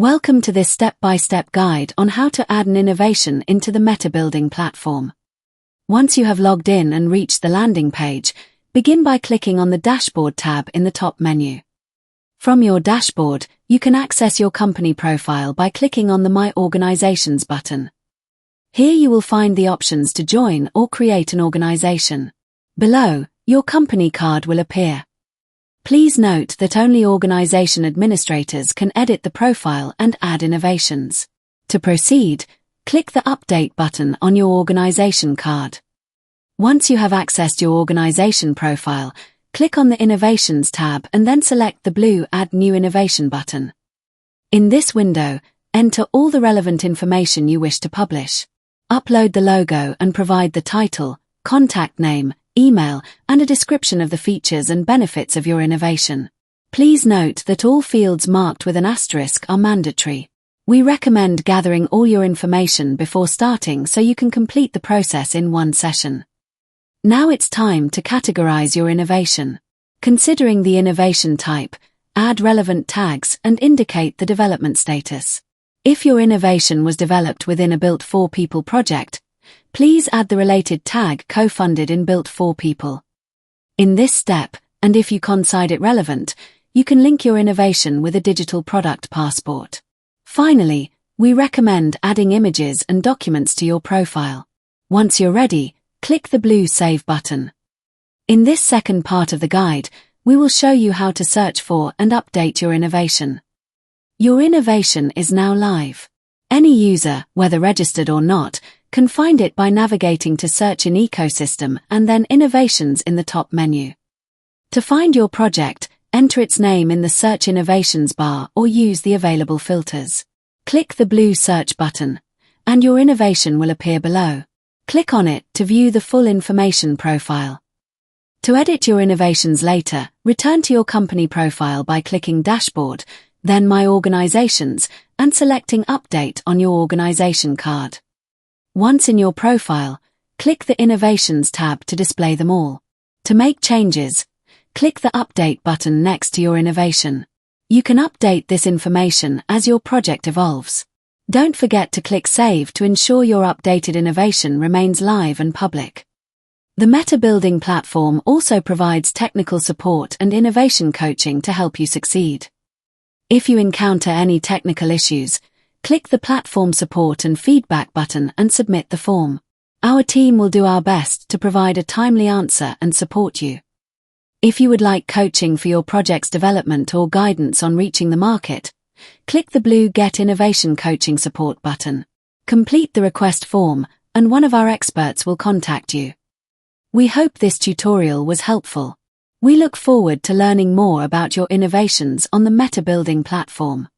Welcome to this step-by-step guide on how to add an innovation into the Metabuilding platform. Once you have logged in and reached the landing page, begin by clicking on the Dashboard tab in the top menu. From your dashboard, you can access your company profile by clicking on the My Organizations button. Here you will find the options to join or create an organization. Below, your company card will appear. Please note that only organization administrators can edit the profile and add innovations. To proceed, click the Update button on your organization card. Once you have accessed your organization profile, click on the Innovations tab and then select the blue Add New Innovation button. In this window, enter all the relevant information you wish to publish. Upload the logo and provide the title, contact name, email, and a description of the features and benefits of your innovation. Please note that all fields marked with an asterisk are mandatory. We recommend gathering all your information before starting so you can complete the process in one session. Now it's time to categorize your innovation. Considering the innovation type, add relevant tags and indicate the development status. If your innovation was developed within a Built for People project, please add the related tag co-funded in Built for People. In this step, and if you consider it relevant, you can link your innovation with a digital product passport. Finally, we recommend adding images and documents to your profile. Once you're ready, click the blue Save button. In this second part of the guide, we will show you how to search for and update your innovation. Your innovation is now live. Any user, whether registered or not, can find it by navigating to Search in Ecosystem and then Innovations in the top menu. To find your project, enter its name in the Search Innovations bar or use the available filters. Click the blue Search button, and your innovation will appear below. Click on it to view the full information profile. To edit your innovations later, return to your company profile by clicking Dashboard, then My Organizations, and selecting Update on your organization card. Once in your profile, click the Innovations tab to display them all. To make changes, click the Update button next to your innovation. You can update this information as your project evolves. Don't forget to click Save to ensure your updated innovation remains live and public. The Metabuilding platform also provides technical support and innovation coaching to help you succeed. If you encounter any technical issues, click the Platform Support and Feedback button and submit the form. Our team will do our best to provide a timely answer and support you. If you would like coaching for your project's development or guidance on reaching the market, click the blue Get Innovation Coaching Support button. Complete the request form, and one of our experts will contact you. We hope this tutorial was helpful. We look forward to learning more about your innovations on the Metabuilding platform.